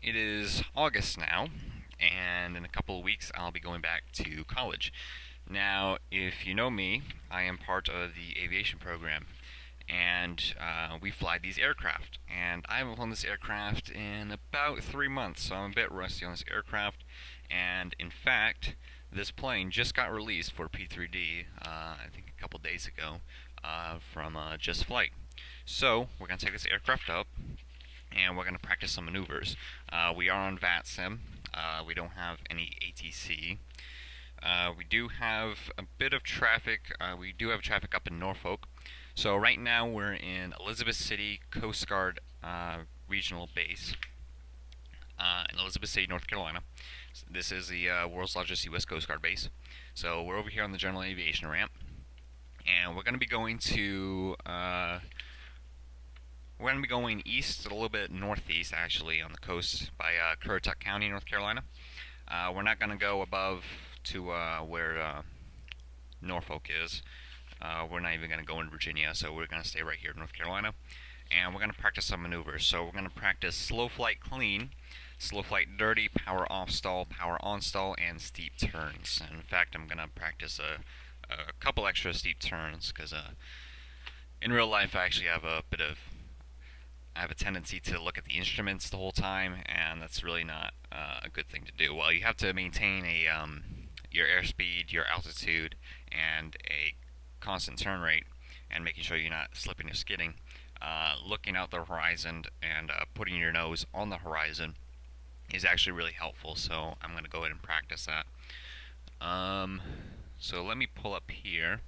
It is August now, and in a couple of weeks I'll be going back to college. Now, if you know me, I am part of the aviation program, and we fly these aircraft. And I haven't flown this aircraft in about 3 months, so I'm a bit rusty on this aircraft. And in fact, this plane just got released for P3D, I think a couple days ago, from JustFlight. So we're going to take this aircraft up and we're going to practice some maneuvers. We are on VATSIM. We don't have any ATC. We do have a bit of traffic. We do have traffic up in Norfolk. So right now we're in Elizabeth City Coast Guard Regional Base in Elizabeth City, North Carolina. This is the world's largest U.S. Coast Guard base. So we're over here on the general aviation ramp, and we're going to be going to we're going to be going east, a little bit northeast actually, on the coast by Currituck County, North Carolina. We're not going to go above to where Norfolk is. We're not even going to go in Virginia, so we're going to stay right here in North Carolina. And we're going to practice some maneuvers. So we're going to practice slow flight clean, slow flight dirty, power off stall, power on stall, and steep turns. And in fact, I'm going to practice a couple extra steep turns because in real life I actually have I have a tendency to look at the instruments the whole time, and that's really not a good thing to do. Well, you have to maintain your airspeed, your altitude, and a constant turn rate, and making sure you're not slipping or skidding. Looking out the horizon and putting your nose on the horizon is actually really helpful, so I'm going to go ahead and practice that. So let me pull up here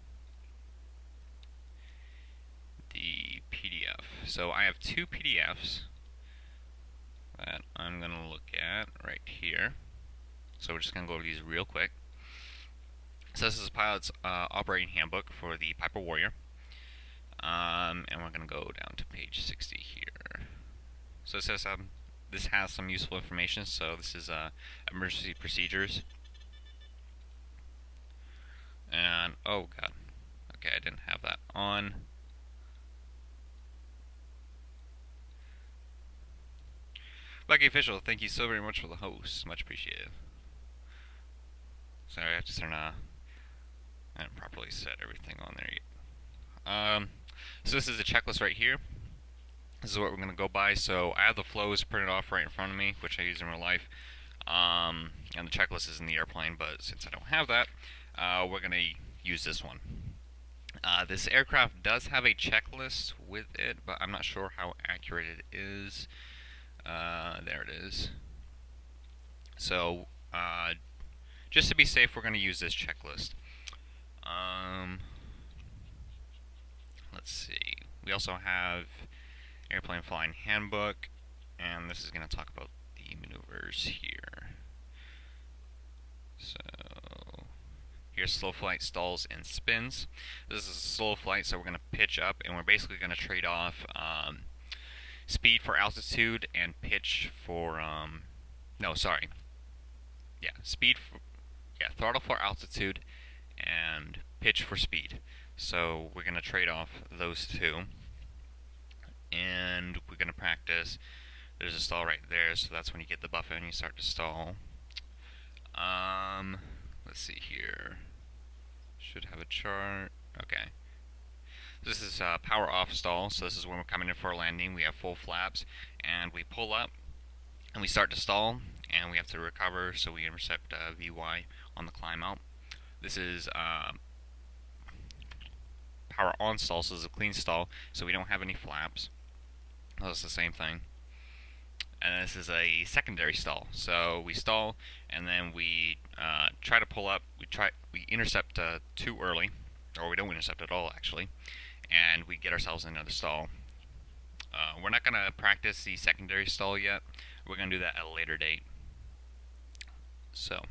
the PDF. So I have two PDFs that I'm going to look at right here. So we're just going to go over these real quick. So this is Pilot's Operating Handbook for the Piper Warrior. And we're going to go down to page 60 here. So it says this has some useful information. So this is emergency procedures. And, oh god. Okay, I didn't have that on. Lucky Official, thank you so very much for the host. Much appreciated. Sorry, I have to turn I haven't properly set everything on there yet. So this is a checklist right here. This is what we're going to go by. So I have the flows printed off right in front of me, which I use in real life. And the checklist is in the airplane, but since I don't have that, we're going to use this one. This aircraft does have a checklist with it, but I'm not sure how accurate it is. There it is. So, just to be safe, we're going to use this checklist. Let's see. We also have Airplane Flying Handbook, and this is going to talk about the maneuvers here. So, here's slow flight, stalls, and spins. This is a slow flight, so we're going to pitch up, and we're basically going to trade off speed for altitude and pitch for throttle for altitude and pitch for speed. So we're going to trade off those two, and we're going to practice. There's a stall right there, so that's when you get the buffet and you start to stall. Let's see here. Should have a chart. Okay. This is power off stall, so this is when we're coming in for a landing. We have full flaps, and we pull up, and we start to stall, and we have to recover, so we intercept VY on the climb out. This is power on stall, so this is a clean stall, so we don't have any flaps. That's the same thing. And this is a secondary stall, so we stall, and then we try to pull up. We intercept too early, or we don't intercept at all actually, and we get ourselves in another stall. We're not going to practice the secondary stall yet. We're going to do that at a later date. So,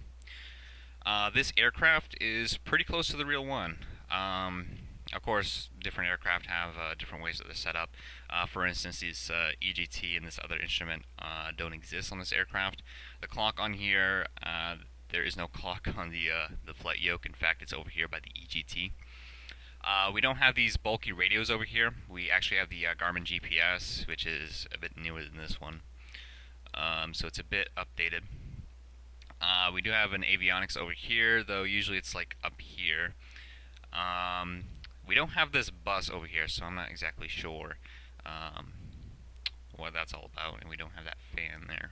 this aircraft is pretty close to the real one. Of course, different aircraft have different ways that they're set up. For instance, this EGT and this other instrument don't exist on this aircraft. The clock on here, there is no clock on the flight yoke. In fact, it's over here by the EGT. We don't have these bulky radios over here. We actually have the Garmin GPS, which is a bit newer than this one. so it's a bit updated. We do have an avionics over here, though usually it's like up here. We don't have this bus over here, so I'm not exactly sure what that's all about, and we don't have that fan there.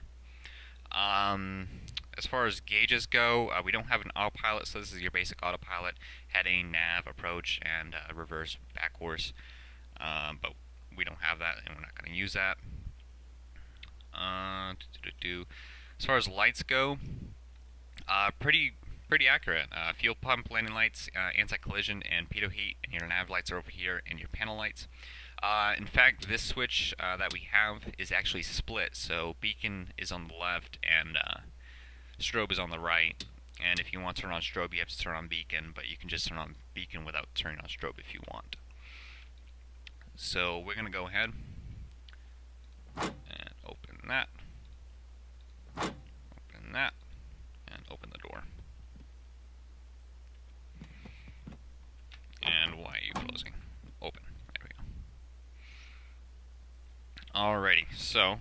As far as gauges go, we don't have an autopilot, so this is your basic autopilot: heading, nav, approach, and reverse, back course. But we don't have that, and we're not going to use that. As far as lights go, pretty accurate. Fuel pump, landing lights, anti-collision, and pitot heat, and your nav lights are over here, and your panel lights. In fact, this switch that we have is actually split, so beacon is on the left and strobe is on the right. And if you want to turn on strobe, you have to turn on beacon, but you can just turn on beacon without turning on strobe if you want. So we're going to go ahead and open that, and open the door. And why are you closing? Open. There we go. Alrighty, so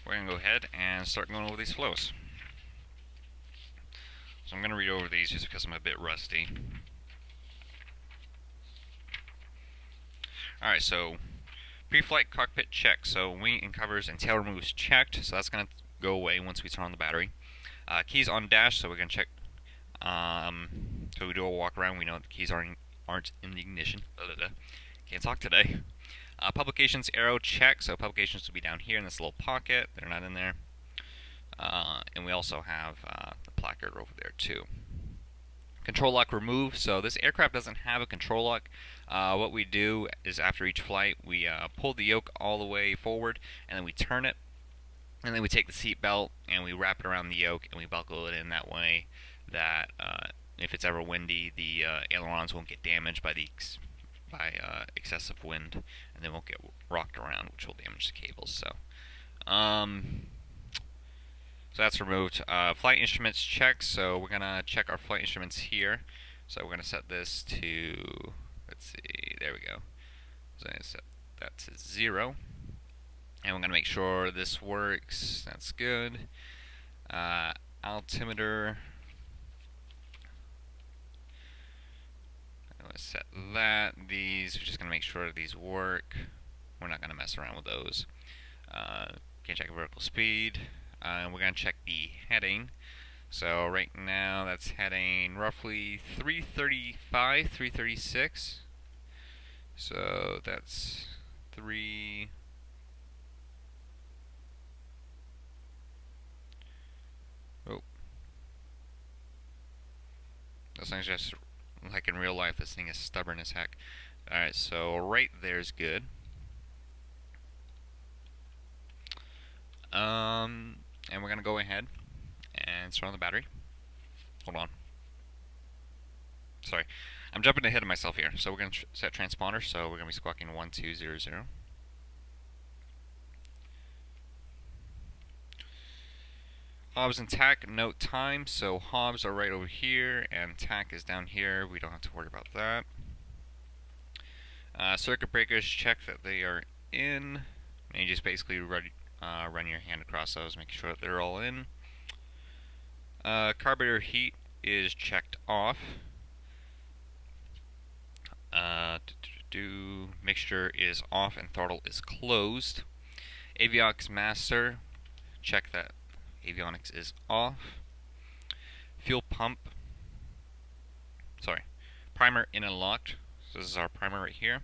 we're going to go ahead and start going over these flows. So I'm going to read over these just because I'm a bit rusty. Alright, so pre-flight cockpit check. So wing and covers and tail removes checked, so that's going to go away once we turn on the battery. Keys on dash, so we're going to check. So we do a walk around, we know the keys aren't in the ignition. Can't talk today. Publications arrow check, so publications will be down here in this little pocket. They're not in there. And we also have the placard over there too. Control lock remove, so this aircraft doesn't have a control lock. What we do is after each flight we pull the yoke all the way forward, and then we turn it, and then we take the seat belt and we wrap it around the yoke and we buckle it in that way that if it's ever windy, the ailerons won't get damaged by excessive wind, and they won't get rocked around, which will damage the cables. So that's removed. Flight instruments check, so we're gonna check our flight instruments here. So we're gonna set this to, let's see, there we go. So I'm gonna set that to 0, and we're gonna make sure this works. That's good. Altimeter. I'm gonna set that. These, we're just gonna make sure these work. We're not gonna mess around with those. Can check vertical speed. We're going to check the heading. So right now that's heading roughly 335, 336. So that's 3... Oh. This thing's just, like in real life, this thing is stubborn as heck. Alright, so right there's good. And we're going to go ahead and turn on the battery. Hold on. Sorry. I'm jumping ahead of myself here. So we're going to set transponder. So we're going to be squawking 1200. Hobs and tack, note time. So hobs are right over here and tack is down here. We don't have to worry about that. Circuit breakers, check that they are in. And you just basically run your hand across those, make sure that they're all in. Carburetor heat is checked off. Mixture is off and throttle is closed. Avionics master, check that avionics is off. Fuel pump, primer in and locked. So this is our primer right here.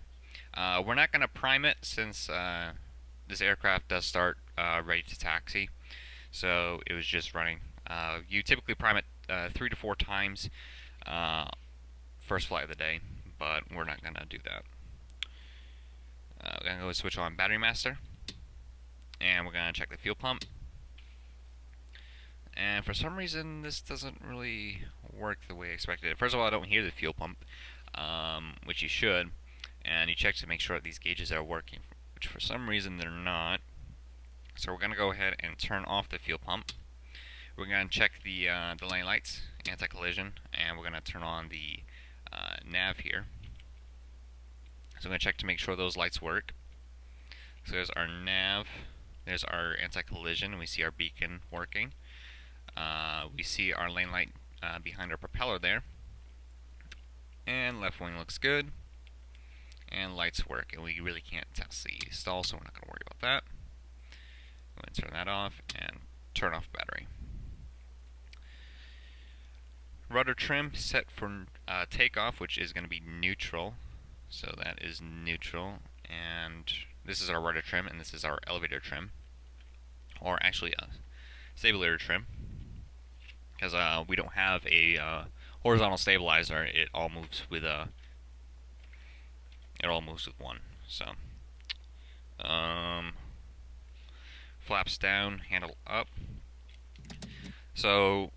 We're not going to prime it since this aircraft does start ready to taxi, so it was just running. You typically prime it 3 to 4 times first flight of the day, but we're not going to do that. We're going to go switch on battery master, and we're going to check the fuel pump. And for some reason this doesn't really work the way I expected. First of all, I don't hear the fuel pump, which you should, and you check to make sure that these gauges are working, which for some reason they're not. So we're going to go ahead and turn off the fuel pump. We're going to check the lane lights, anti-collision, and we're going to turn on the nav here. So I'm going to check to make sure those lights work. So there's our nav There's our anti-collision. We see our beacon working. We see our lane light behind our propeller there. And left wing looks good. And lights work. And we really can't test the stall, so we're not going to worry about that. I'm going to turn that off and turn off battery. Rudder trim set for takeoff, which is going to be neutral. So that is neutral. And this is our rudder trim, and this is our elevator trim. Or actually a stabilizer trim. Because we don't have a horizontal stabilizer, it all moves with one. So flaps down, handle up. So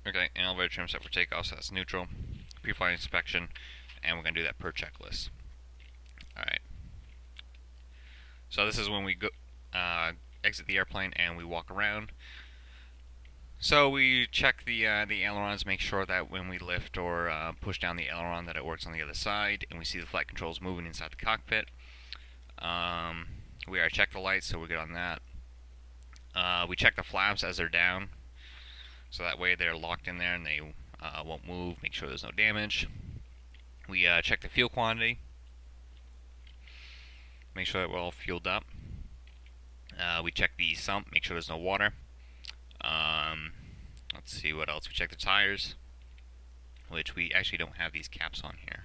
okay, an elevator trim set for takeoff, so that's neutral. Pre-flight inspection, and we're gonna do that per checklist. All right. So this is when we go exit the airplane and we walk around. So we check the ailerons, make sure that when we lift or push down the aileron that it works on the other side, and we see the flight controls moving inside the cockpit. We already checked the lights, so we're good on that. We check the flaps as they're down, so that way they're locked in there and they won't move, make sure there's no damage. We check the fuel quantity, make sure that we're all fueled up. We check the sump, make sure there's no water. Let's see what else. We check the tires, which we actually don't have these caps on here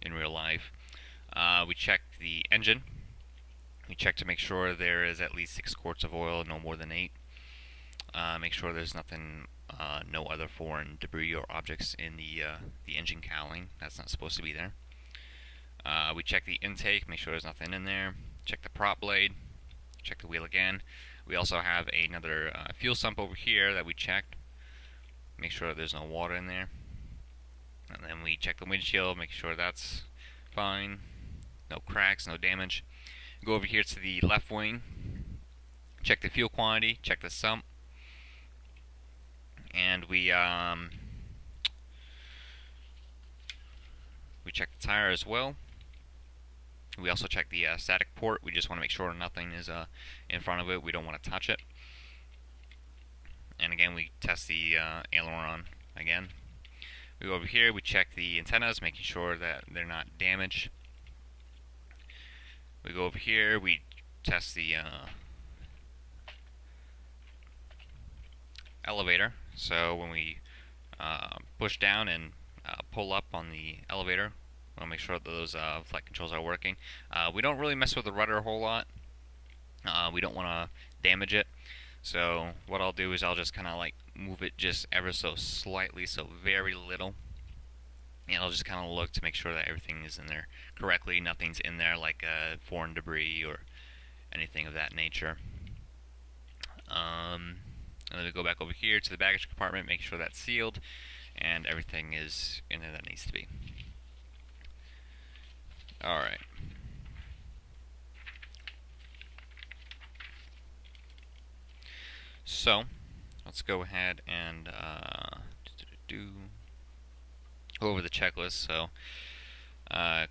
in real life. We check the engine. We check to make sure there is at least 6 quarts of oil, no more than 8. Make sure there's nothing, no other foreign debris or objects in the engine cowling. That's not supposed to be there. We check the intake, make sure there's nothing in there. Check the prop blade. Check the wheel again. We also have another fuel sump over here that we checked. Make sure that there's no water in there. And then we check the windshield, make sure that's fine. No cracks, no damage. Go over here to the left wing. Check the fuel quantity, check the sump. And we check the tire as well. We also check the static port. We just want to make sure nothing is in front of it. We don't want to touch it. And again, we test the aileron again. We go over here, we check the antennas, making sure that they're not damaged. We go over here, we test the elevator. So when we push down and pull up on the elevator, we want to make sure that those flight controls are working. We don't really mess with the rudder a whole lot. We don't want to damage it. So what I'll do is I'll just kind of like move it just ever so slightly, so very little. And I'll just kind of look to make sure that everything is in there correctly. Nothing's in there like foreign debris or anything of that nature. And then we go back over here to the baggage compartment, make sure that's sealed and everything is in there that needs to be. Alright. So, let's go ahead and go over the checklist. So,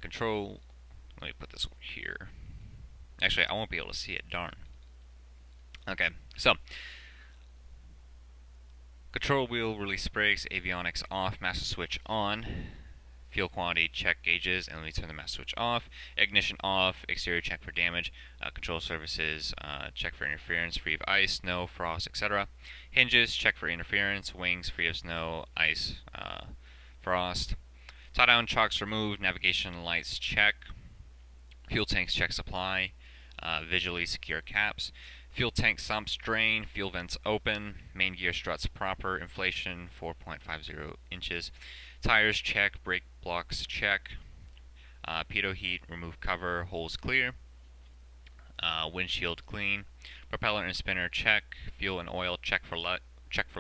control, let me put this over here. Actually, I won't be able to see it, darn. Okay, so, control wheel, release brakes, avionics off, master switch on. Fuel quantity, check gauges, and let me turn the master switch off. Ignition off, exterior check for damage. Control surfaces, check for interference, free of ice, snow, frost, etc. Hinges, check for interference. Wings, free of snow, ice, frost. Tie-down chocks removed. Navigation lights, check. Fuel tanks, check supply. Visually secure caps. Fuel tank sumps drain. Fuel vents open. Main gear struts proper. Inflation 4.50 inches. Tires check, brake blocks check, pitot heat, remove cover, holes clear, windshield clean, propeller and spinner check, fuel and oil check for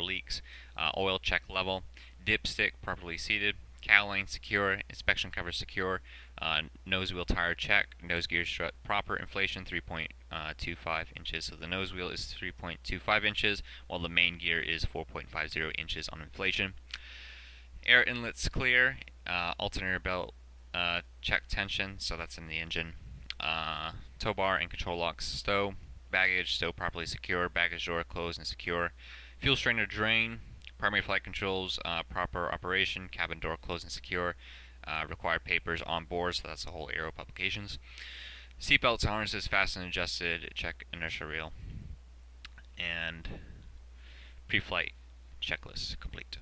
leaks, oil check level, dipstick properly seated, cowling secure, inspection cover secure, nose wheel tire check, nose gear strut proper, inflation 3.25 inches, so the nose wheel is 3.25 inches, while the main gear is 4.50 inches on inflation. Air inlets clear, alternator belt check tension, so that's in the engine. tow bar and control locks stow, baggage stow properly secure, baggage door closed and secure, fuel strainer drain, primary flight controls proper operation, cabin door closed and secure, required papers on board, so that's the whole aero publications. Seatbelts and harnesses fastened and adjusted, check inertia reel, and pre-flight checklist complete.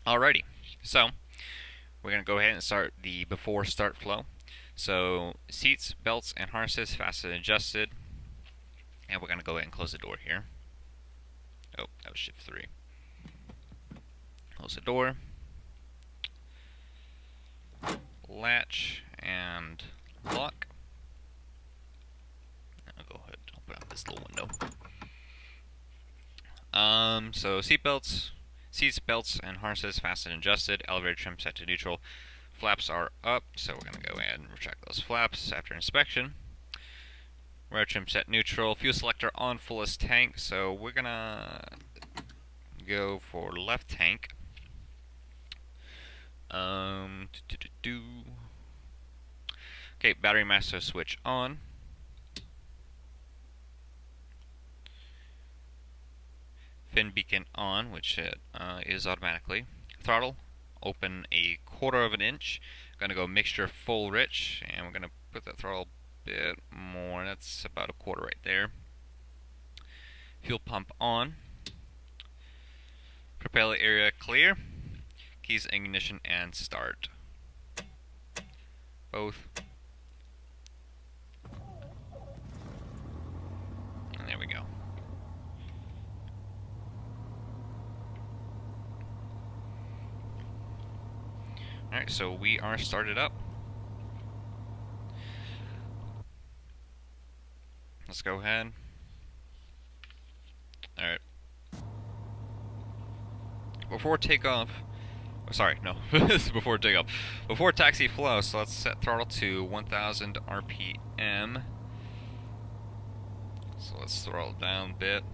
Alrighty, so we're going to go ahead and start the before start flow. So seats, belts, and harnesses fastened and adjusted, and we're going to go ahead and close the door here. Oh, that was shift 3. Close the door, latch, and lock. I'll go ahead and open up this little window. So seats, belts, and harnesses fastened and adjusted. Elevator trim set to neutral. Flaps are up, so we're going to go ahead and retract those flaps after inspection. Rudder trim set neutral. Fuel selector on fullest tank, so we're going to go for left tank. Okay, battery master switch on. Fin beacon on, which it is automatically. Throttle open a 1/4 of an inch. Going to go mixture full rich, and we're going to put that throttle a bit more. That's about a 1/4 right there. Fuel pump on. Propeller area clear. Keys ignition and start. Both. And there we go. Alright, so we are started up. Let's go ahead. Alright. Before takeoff, oh, sorry, no, this is before takeoff. Before taxi flow, so let's set throttle to 1000 RPM. So let's throttle down a bit.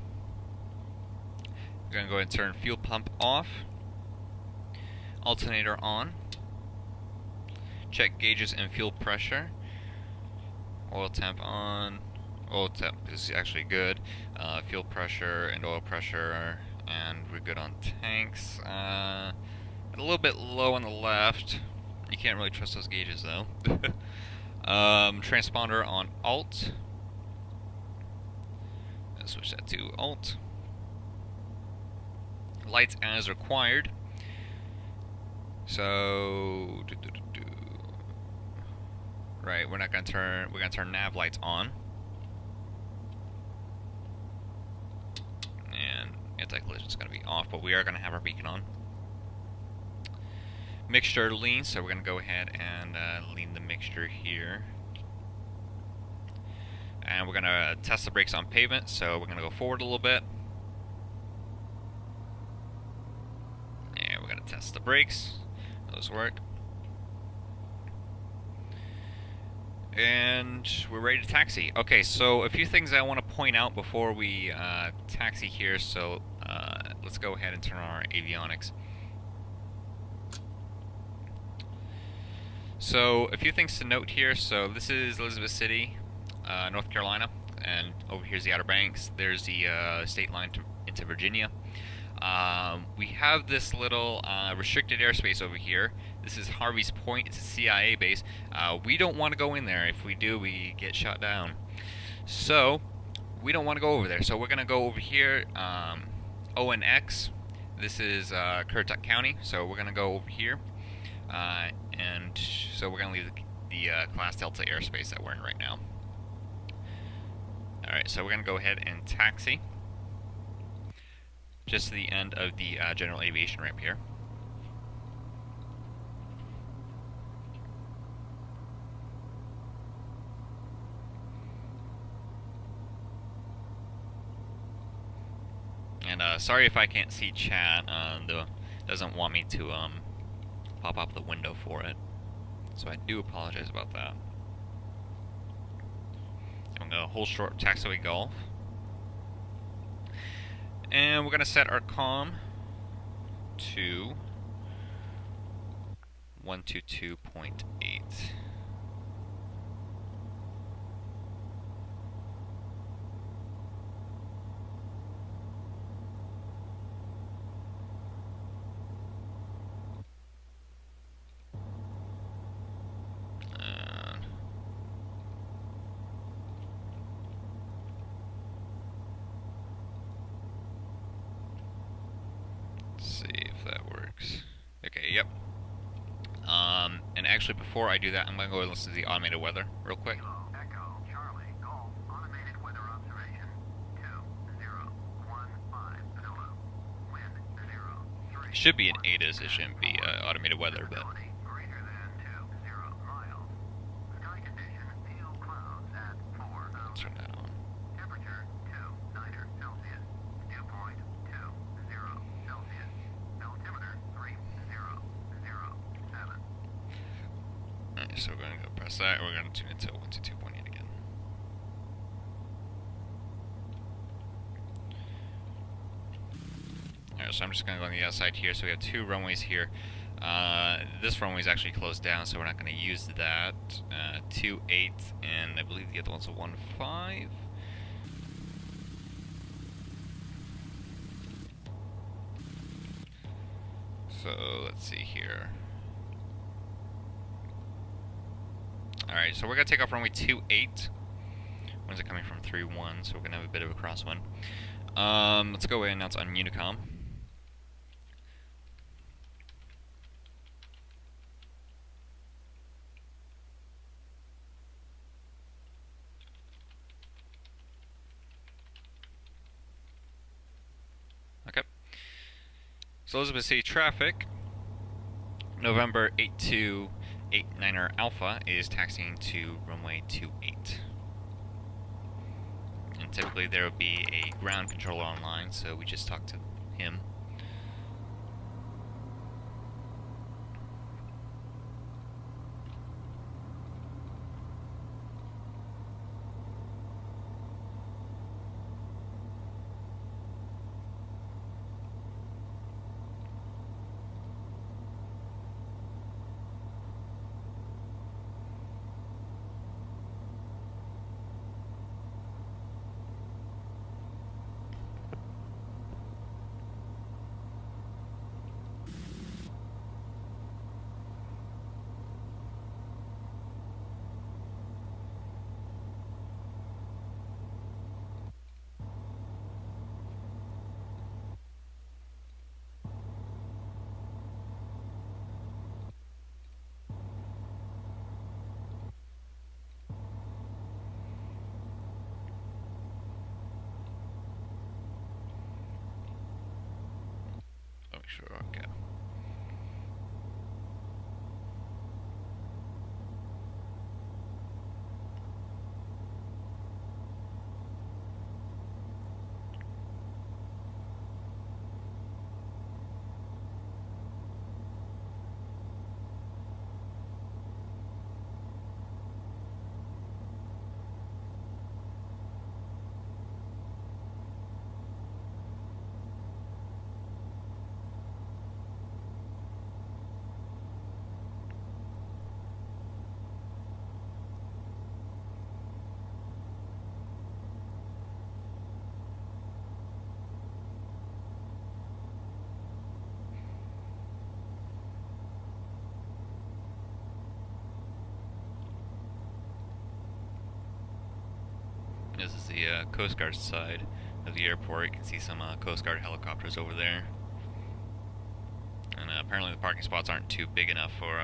We're going to go ahead and turn fuel pump off. Alternator on. Check gauges and fuel pressure. Oil temp on. Oil temp is actually good. Fuel pressure and oil pressure, and we're good on tanks. A little bit low on the left. You can't really trust those gauges though. Transponder on alt. Let's switch that to alt. Lights as required. So right, we're gonna turn nav lights on. And anti-collision is gonna be off, but we are gonna have our beacon on. Mixture lean, so we're gonna go ahead and lean the mixture here. And we're gonna test the brakes on pavement, so we're gonna go forward a little bit. And we're gonna test the brakes. Those work. And we're ready to taxi. Okay, so a few things I want to point out before we taxi here. So let's go ahead and turn on our avionics. So a few things to note here. So this is Elizabeth City, North Carolina, and over here's the Outer Banks. There's the state line into Virginia. We have this little restricted airspace over here. This is Harvey's Point. It's a CIA base. We don't want to go in there. If we do, we get shot down. So we don't want to go over there. So we're going to go over here, ONX. This is Currituck County. So we're going to go over here. And so we're going to leave the Class Delta airspace that we're in right now. Alright, so we're going to go ahead and taxi just to the end of the general aviation ramp here. And sorry if I can't see chat. Doesn't want me to pop up the window for it, so I do apologize about that. I'm gonna hold short taxiway golf, and we're gonna set our comm to 122.8. that works. Okay, yep. And actually, before I do that, I'm going to go and listen to the automated weather real quick. Echo, Charlie, Golf, automated weather observation, 2015, Zulu, wind 03. It should be an ATIS, it shouldn't be automated weather, but... Greater than 20 miles. Sky condition, pale clouds at 4 Let's turn that on. Temperature, 2 Celsius. Dew point, 20 Celsius. Altimeter, 3007. Alright, so we're going to go press that, and we're going to tune it to 122.8 again. Alright, so I'm just going to go on the outside here, so we have two runways here. This runway is actually closed down, so we're not going to use that. 2.8, and I believe the other one's a 1.5. So let's see here. Alright, so we're going to take off runway 28. When's it coming from? 3-1, so we're going to have a bit of a crosswind. Let's go in, now it's on Unicom. Okay. So Elizabeth City traffic, November 8289er Alpha is taxiing to runway 28. And typically there will be a ground controller online, so we just talked to him. Sure, okay. This is the Coast Guard side of the airport. You can see some Coast Guard helicopters over there. And apparently the parking spots aren't too big enough for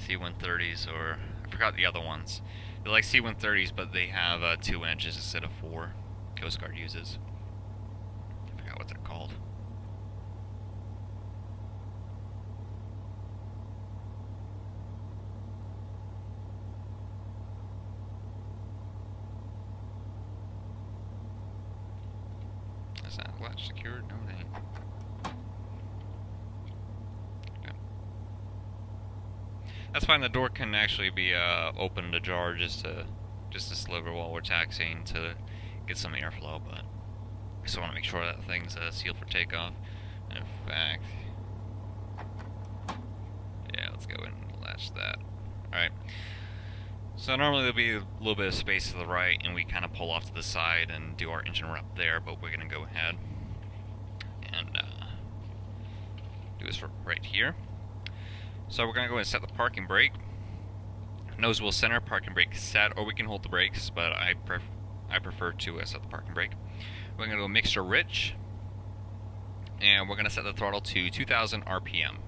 C-130s, or I forgot the other ones. They're like C-130s, but they have 2 engines instead of 4. Coast Guard uses. I forgot what they're called. Is that latch secured? No, it ain't. Okay. That's fine. The door can actually be opened ajar just to sliver while we're taxiing to get some airflow, but I just want to make sure that thing's sealed for takeoff. And in fact, yeah, let's go and latch that. Alright. So normally there'll be a little bit of space to the right, and we kind of pull off to the side and do our engine rep there, but we're going to go ahead and do this right here. So we're going to go and set the parking brake. Nose wheel center, parking brake set, or we can hold the brakes, but I prefer to set the parking brake. We're going to go mixture rich, And we're going to set the throttle to 2,000 RPM.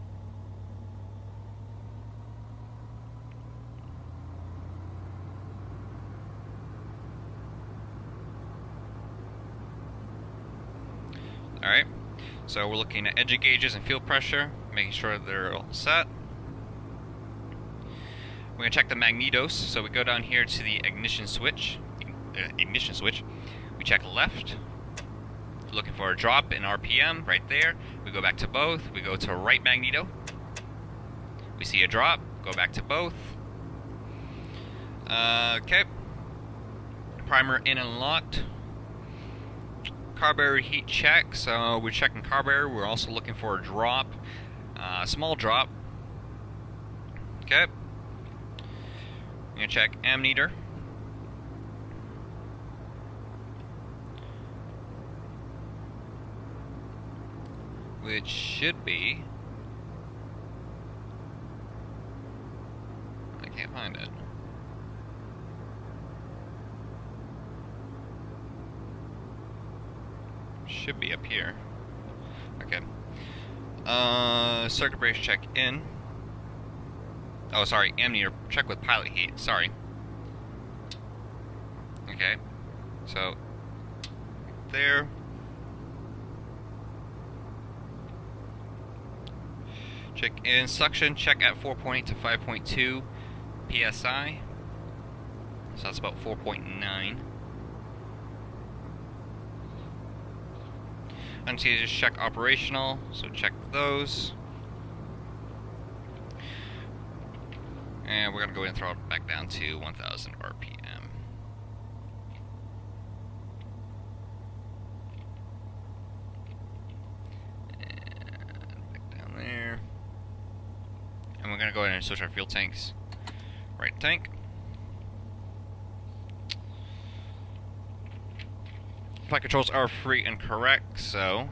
Alright, so we're looking at engine gauges and fuel pressure, making sure they're all set. We're going to check the magnetos, so we go down here to the ignition switch. We check left, looking for a drop in RPM right there. We go back to both, we go to right magneto. We see a drop, go back to both. Okay. Primer in and locked. Carburetor heat check, so we're checking carburetor. We're also looking for a drop, small drop. Okay. I'm gonna check ammeter. Which should be, I can't find it. Should be up here. Okay. Circuit breaker check in. Oh, sorry, ammeter check with pilot heat. Sorry. Okay. So there. Check in suction. Check at 4.8 to 5.2 psi. So that's about 4.9. And so you just check operational, so check those. And we're going to go ahead and throw it back down to 1,000 RPM. And back down there. And we're going to go ahead and switch our fuel tanks. Right tank. Flight controls are free and correct, so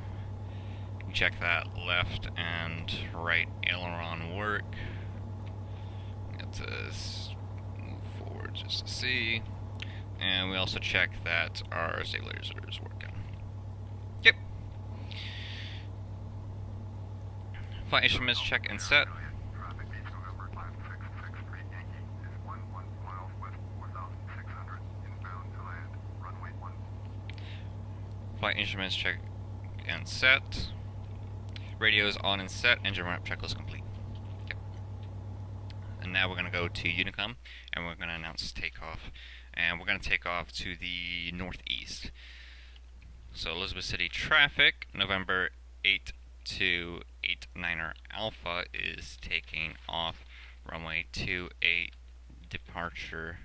you check that left and right aileron work. Have to move forward just to see. And we also check that our stabilizer is working. Yep. Flight instruments check and set. Flight instruments check and set. Radios on and set. Engine run-up checklist complete. Yep. And now we're going to go to Unicom and we're going to announce takeoff. And we're going to take off to the northeast. So Elizabeth City traffic, November 8289er Alpha is taking off runway 28 departure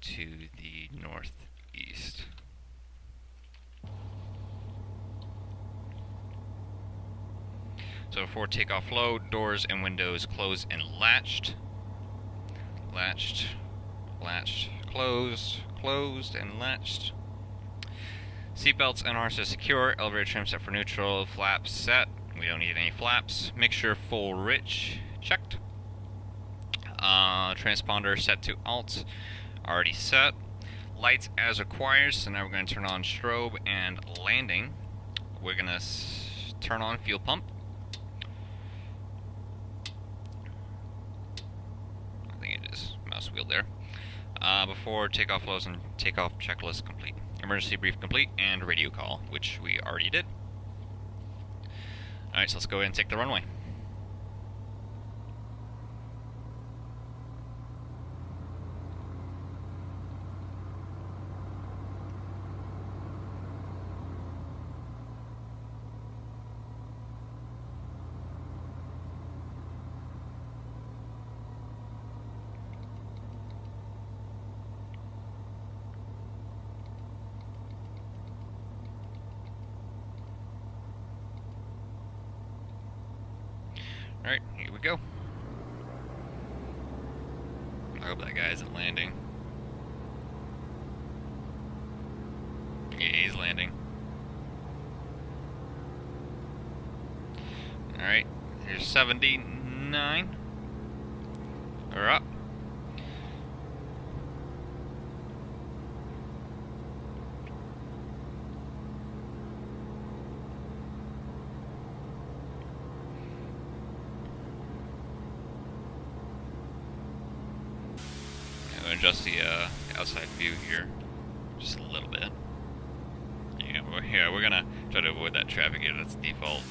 to the northeast. So for takeoff low, doors and windows closed and latched. Latched, latched, closed, closed and latched. Seatbelts and harnesses secure. Elevator trim set for neutral. Flaps set. We don't need any flaps. Mixture full rich. Checked. Transponder set to alt. Already set. Lights as required. So now we're going to turn on strobe and landing. We're going to turn on fuel pump. Mouse wheel there. Before takeoff lows and takeoff checklist complete. Emergency brief complete and radio call, which we already did. Alright, so let's go ahead and take the runway. Alright, here we go. I hope that guy isn't landing. Yeah, he's landing. Alright, here's 79. We're up. adjust the outside view here just a little bit. Yeah, we're gonna try to avoid that traffic here. That's default.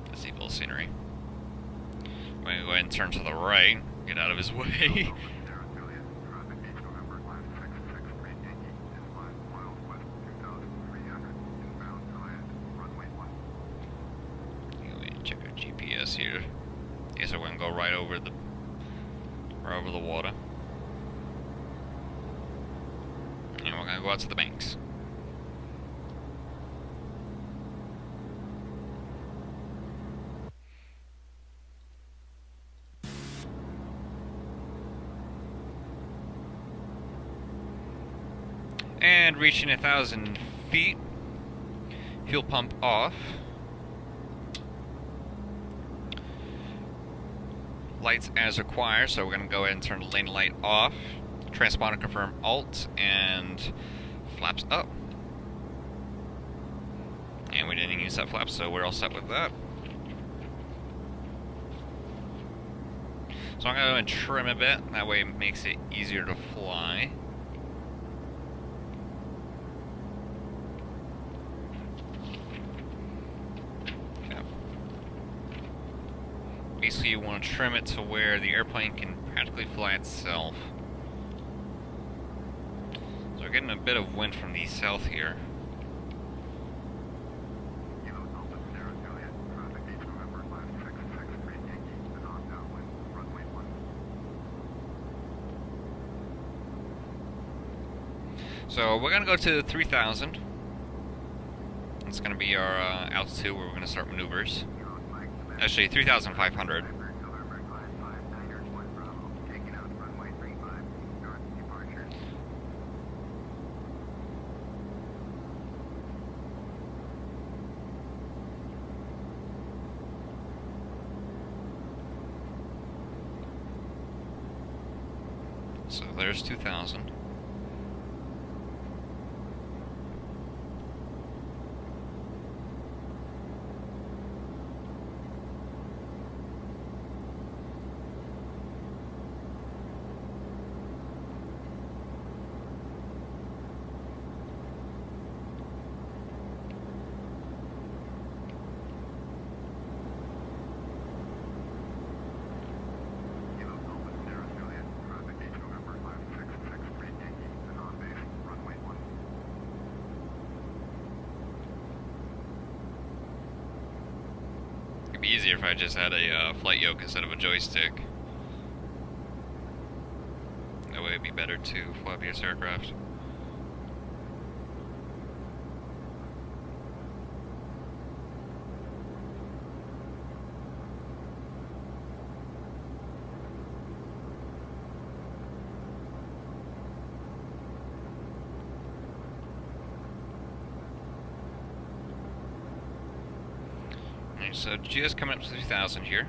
That's default scenery. We're gonna go ahead and turn to the right. Get out of his way. Check our GPS here. Yeah, so we're gonna go right over the water. And we're gonna go out to the banks. And reaching 1,000 feet. Fuel pump off. Lights as required, so we're going to go ahead and turn the lane light off. Transponder confirm alt, and flaps up. And we didn't use that flap, so we're all set with that. So I'm going to go and trim a bit, that way it makes it easier to fly. Basically, you want to trim it to where the airplane can practically fly itself. So we're getting a bit of wind from the south here. So we're going to go to 3,000. It's going to be our altitude where we're going to start maneuvers. Actually, 3,500. So there's 2,000. It'd be easier if I just had a flight yoke instead of a joystick. That way it'd be better to fly this aircraft. So just coming up to 2,000 here.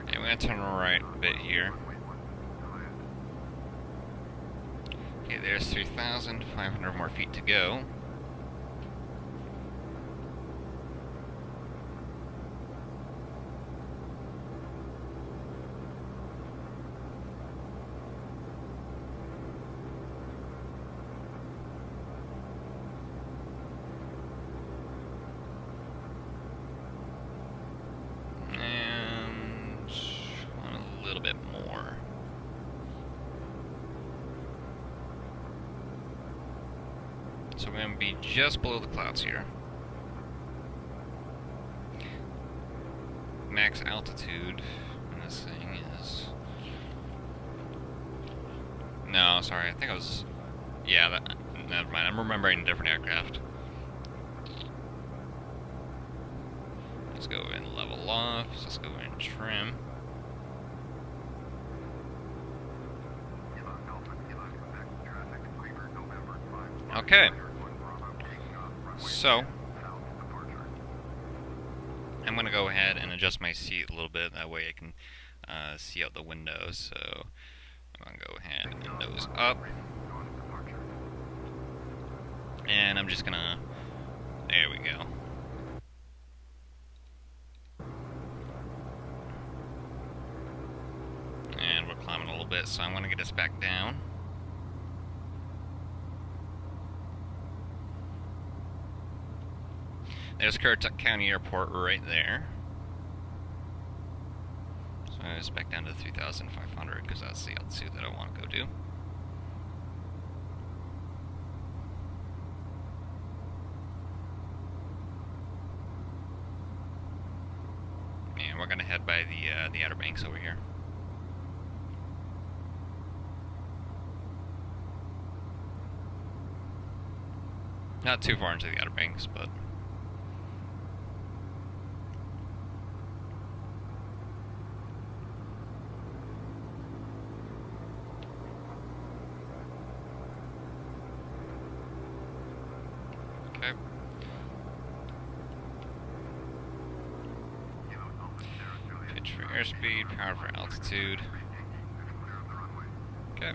And we're going to turn right a bit here. Okay, there's 3,500 more feet to go. Bit more. So we're going to be just below the clouds here. Max altitude in this thing is... No, sorry, I think it was... Yeah, never mind, I'm remembering a different aircraft. Let's go and level off, so let's go and trim. Okay, so I'm going to go ahead and adjust my seat a little bit, that way I can see out the window. So I'm going to go ahead and nose up, and I'm just going to, there we go. And we're climbing a little bit, so I'm going to get us back down. There's Currituck County Airport right there. So I'm just back down to 3,500 because that's the altitude that I want to go to. And we're going to head by the Outer Banks over here. Not too far into the Outer Banks, but okay. Pitch for airspeed, power for altitude. Okay.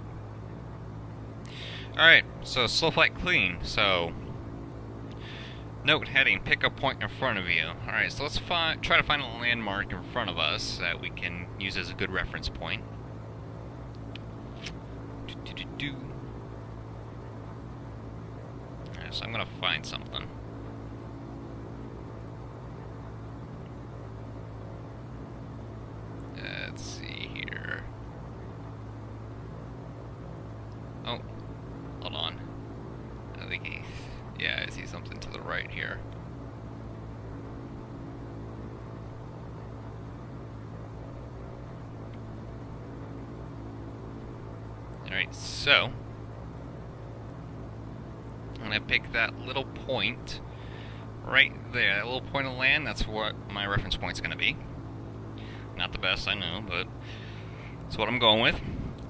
Alright, so slow flight clean. So note heading, pick a point in front of you. Alright, so let's try to find a landmark in front of us that we can use as a good reference point. Alright, so I'm going to find something. Let's see here. Oh, hold on. I think yeah, I see something to the right here. Alright, so I'm going to pick that little point right there, that little point of land. That's what my reference point's going to be. Not the best, I know, but that's what I'm going with.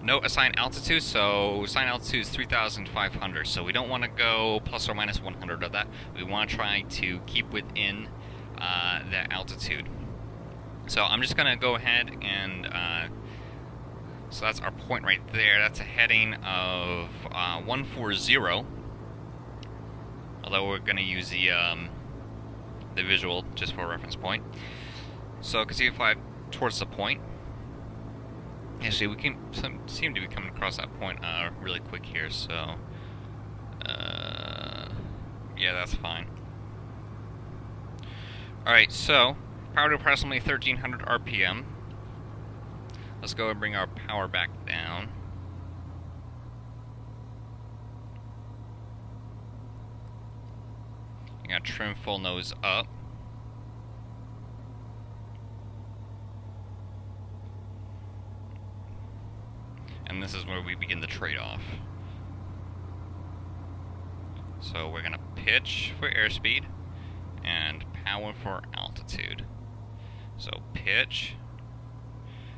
Note assign altitude, so assign altitude is 3,500, so we don't want to go plus or minus 100 of that. We want to try to keep within that altitude. So I'm just going to go ahead and, so that's our point right there. That's a heading of 140, although we're going to use the visual just for a reference point. So continue to fly towards the point. Actually, we can seem to be coming across that point really quick here, so yeah, that's fine. Alright, so power to approximately 1,300 RPM. Let's go and bring our power back down. You gotta trim full nose up. And this is where we begin the trade-off. So we're going to pitch for airspeed and power for altitude. So pitch.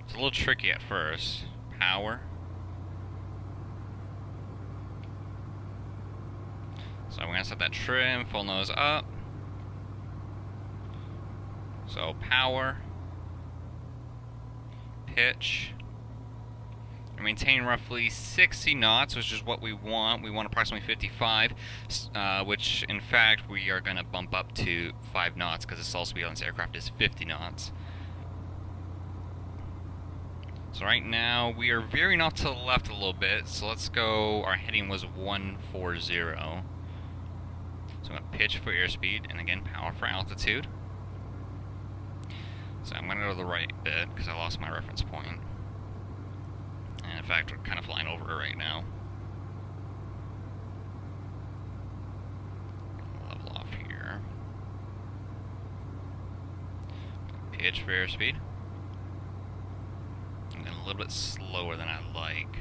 It's a little tricky at first. Power. So we're going to set that trim, full nose up. So power. Pitch. Maintain roughly 60 knots, which is what we want. We want approximately 55, which in fact we are going to bump up to 5 knots because the stall speed on this aircraft is 50 knots. So right now we are veering off to the left a little bit, so let's go, our heading was 140. So I'm going to pitch for airspeed and again power for altitude. So I'm going to go to the right bit because I lost my reference point. And in fact, we're kind of flying over it right now. Level off here. Pitch for airspeed. And a little bit slower than I like.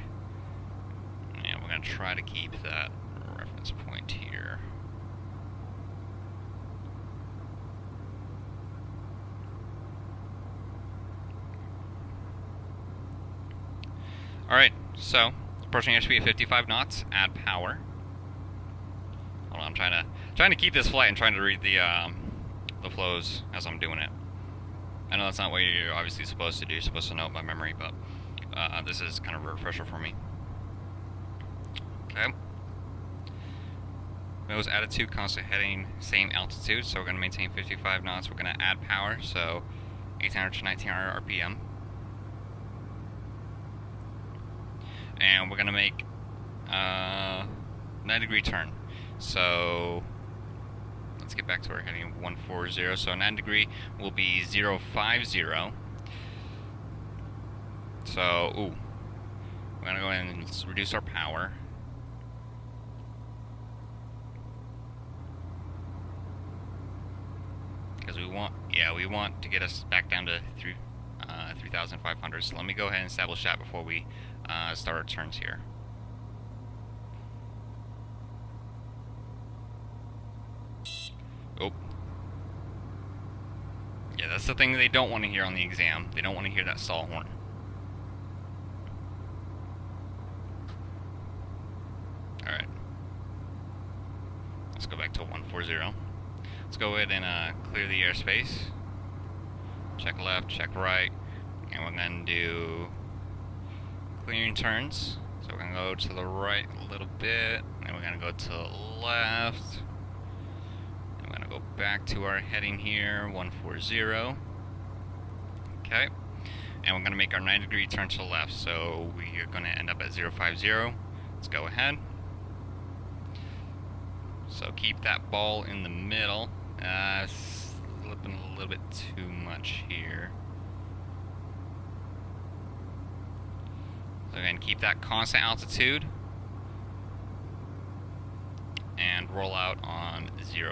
And we're going to try to keep that reference point here. Alright, so approaching airspeed at 55 knots, add power. Hold on, I'm trying to keep this flight and trying to read the flows as I'm doing it. I know that's not what you're obviously supposed to do. You're supposed to know it by memory, but this is kind of a refresher for me. Okay. Nose attitude, constant heading, same altitude. So we're going to maintain 55 knots. We're going to add power, so 1800 to 1900 RPM. And we're going to make 9-degree turn. So let's get back to our heading 140. So 9 degree will be 050. So, we're going to go ahead and reduce our power. Because we want to get us back down to 3,500. So let me go ahead and establish that before we start our turns here. Oh. Yeah, that's the thing they don't want to hear on the exam. They don't want to hear that stall horn. Alright. Let's go back to 140. Let's go ahead and clear the airspace. Check left, check right. And we're going to do clearing turns. So we're going to go to the right a little bit. And we're going to go to the left. And we're going to go back to our heading here, 140. Okay. And we're going to make our 9-degree turn to the left. So we are going to end up at 050. Let's go ahead. So keep that ball in the middle. Slipping a little bit too much here. So again, keep that constant altitude. And roll out on 050.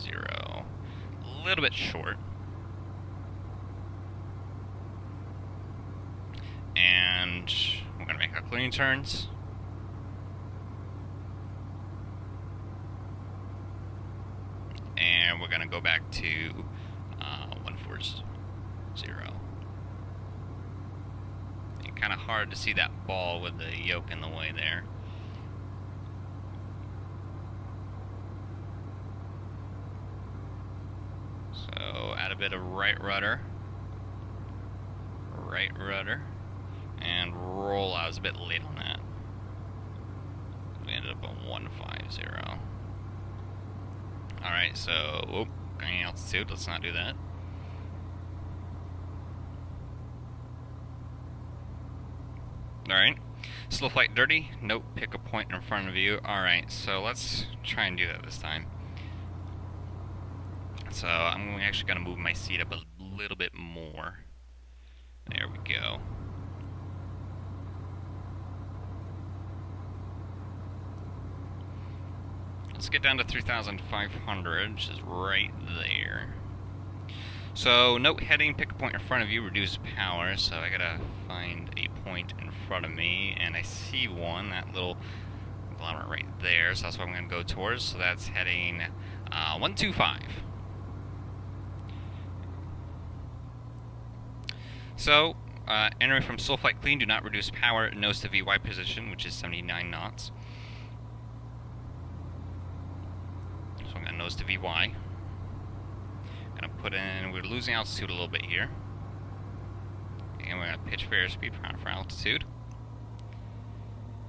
A little bit short. And we're going to make our clearing turns. And we're going to go back to 140. Kind of hard to see that ball with the yoke in the way there. So add a bit of right rudder, and roll out. I was a bit late on that. We ended up on 150. Alright, so, going altitude, let's not do that. Alright, slow flight dirty, nope, pick a point in front of you. Alright, so let's try and do that this time. So I'm actually going to move my seat up a little bit more. There we go. Let's get down to 3,500, which is right there. So, note heading, pick a point in front of you, reduce power. So I gotta find a point in front of me, and I see one, that little conglomerate right there. So that's what I'm gonna go towards. So that's heading 125. So, entering from slow flight clean, do not reduce power, nose to VY position, which is 79 knots. So I'm gonna nose to VY. Gonna put in, we're losing altitude a little bit here. And we're gonna pitch for airspeed for altitude.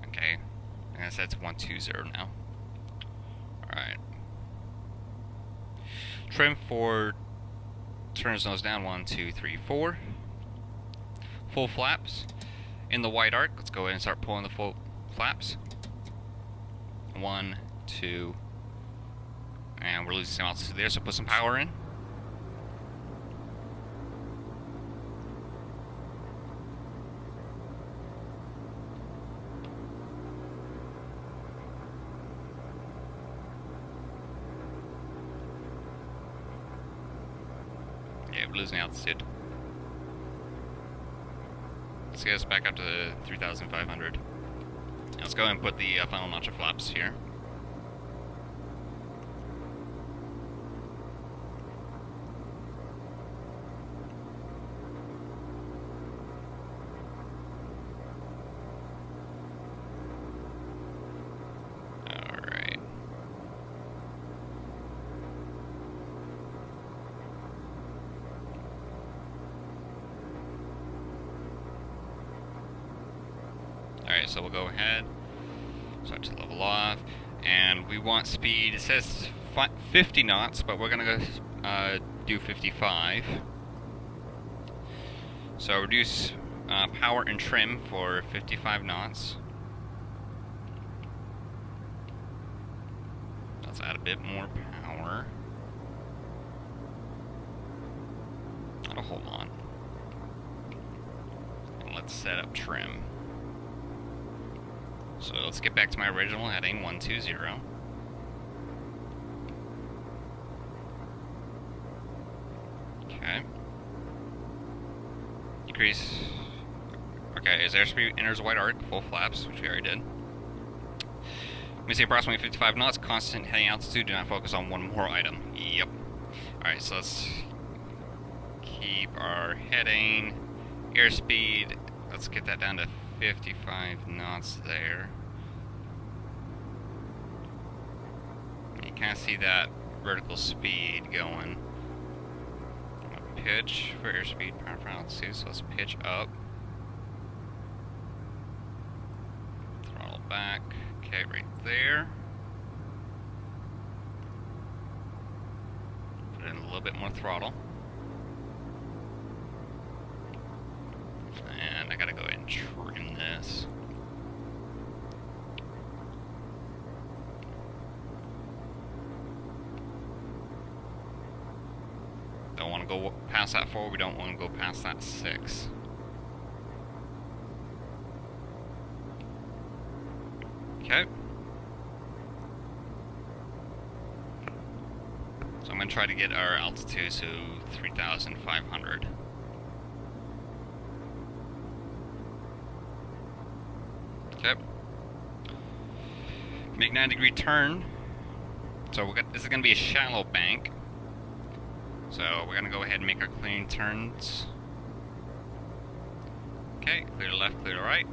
Okay, I'm gonna set to 120 now. Alright. Trim for turns nose down, 1, 2, 3, 4. Full flaps. In the wide arc, let's go ahead and start pulling the full flaps. 1, 2, and we're losing some altitude there, so put some power in. Yeah, we're losing altitude. Let's get us back up to 3,500. Let's go ahead and put the final notch of flaps here. so we'll go ahead, start to level off, and we want speed. It says 50 knots, but we're gonna go do 55. So reduce power and trim for 55 knots. Let's add a bit more power. Oh, hold on. And let's set up trim. So let's get back to my original heading, 120. Okay. Increase. Okay, as airspeed enters wide arc, full flaps, which we already did. We say approximately 55 knots, constant heading altitude, do not focus on one more item. Yep. Alright, so let's keep our heading, airspeed, let's get that down to 55 knots there. You kind of see that vertical speed going. I'm gonna pitch for airspeed, power for altitude, so let's pitch up. Throttle back. Okay, right there. Put in a little bit more throttle. And I gotta go ahead and trim this. Don't want to go past that 4, we don't want to go past that 6. Okay. So I'm going to try to get our altitude to 3,500. Okay. Make 90-degree turn. So this is going to be a shallow bank. So we're going to go ahead and make our clearing turns. Okay, clear to left, clear to right.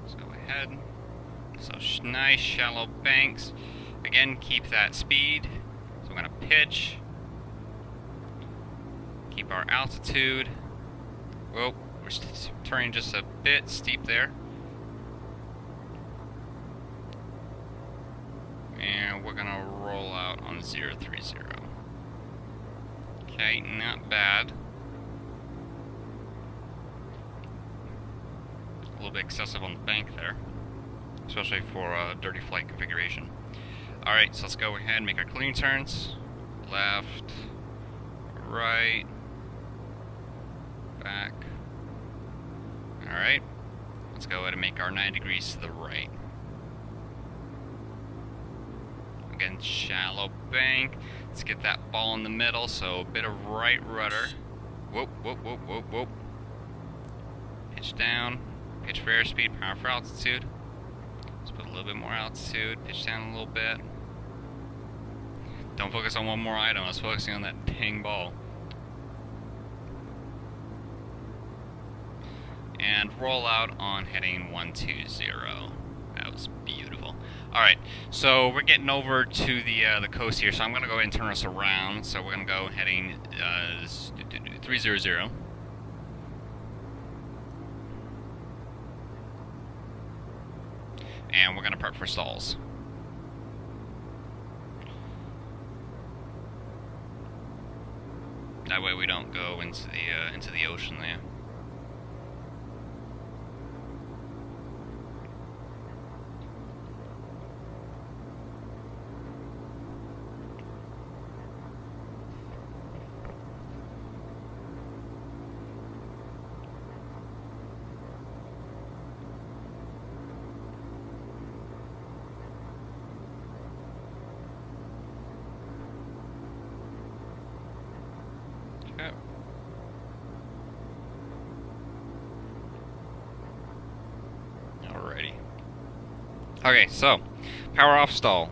Let's go ahead. So nice shallow banks. Again, keep that speed. So we're going to pitch. Keep our altitude. Whoa, we're turning just a bit steep there. And we're going to roll out on 030. Okay, not bad. A little bit excessive on the bank there, especially for a dirty flight configuration. Alright, so let's go ahead and make our clean turns. Left, right, back. Alright, let's go ahead and make our 90 degrees to the right. Again, shallow bank. Let's get that ball in the middle, so a bit of right rudder. Whoop, whoop, whoop, whoop, whoop. Pitch down. Pitch for airspeed, power for altitude. Let's put a little bit more altitude. Pitch down a little bit. Don't focus on one more item. I was focusing on that dang ball. And roll out on heading 120. That was beautiful. Alright, so we're getting over to the coast here, so I'm going to go ahead and turn us around. So we're going to go heading 300. And we're going to prep for stalls. That way we don't go into the ocean there. Okay. Alrighty. Okay, so power off stall.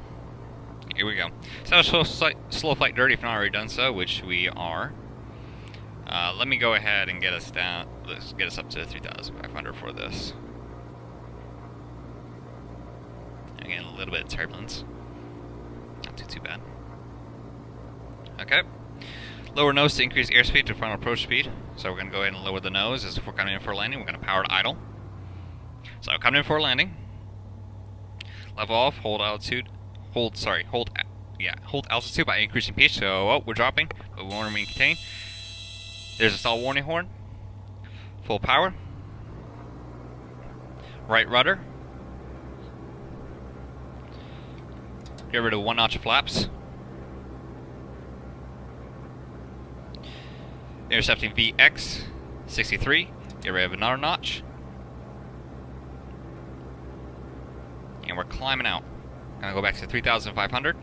Here we go. Set a slow flight dirty if not already done so, which we are. Let me go ahead and get us down. Let's get us up to 3,500 for this. Again, a little bit of turbulence. Not too bad. Okay. Lower nose to increase airspeed to final approach speed. So we're going to go ahead and lower the nose as if we're coming in for a landing. We're going to power to idle. So coming in for a landing. Level off, hold altitude, hold altitude by increasing pitch. So, we're dropping, but we want to remain contained. There's a stall warning horn. Full power. Right rudder. Get rid of 1 notch of flaps. Intercepting VX 63. Get rid of another notch. And we're climbing out. Gonna go back to 3,500.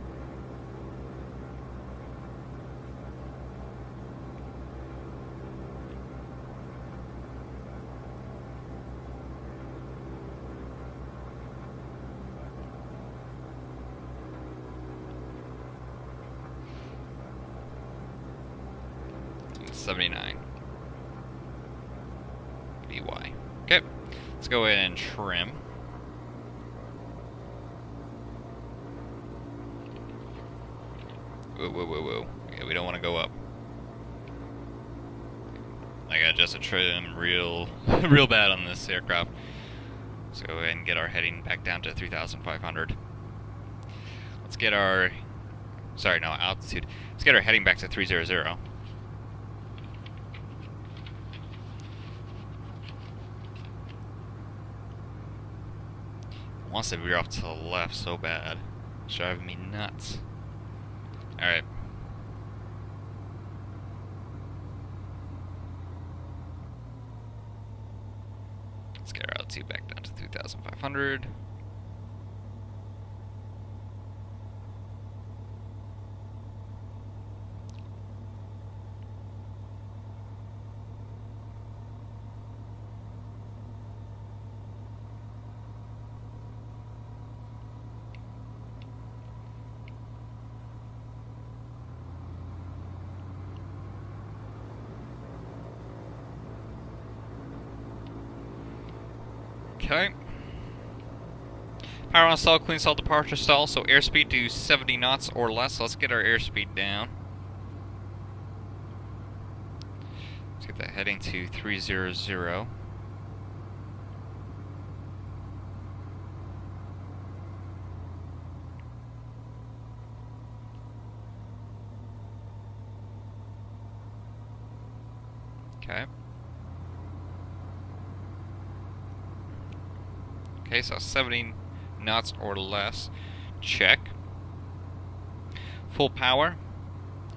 $79. BY. Okay, let's go ahead and trim. Whoa. Yeah, we don't want to go up. I got just a trim real bad on this aircraft. Let's go ahead and get our heading back down to 3,500. Let's get our, altitude. Let's get our heading back to 300. Wants to veer off to the left so bad. It's driving me nuts. Alright. Let's get our altitude back down to 3,500. Okay. Power on stall, clean stall, departure stall. So airspeed to 70 knots or less. Let's get our airspeed down. Let's get that heading to 300. Okay. Okay, so 70 knots or less. Check. Full power.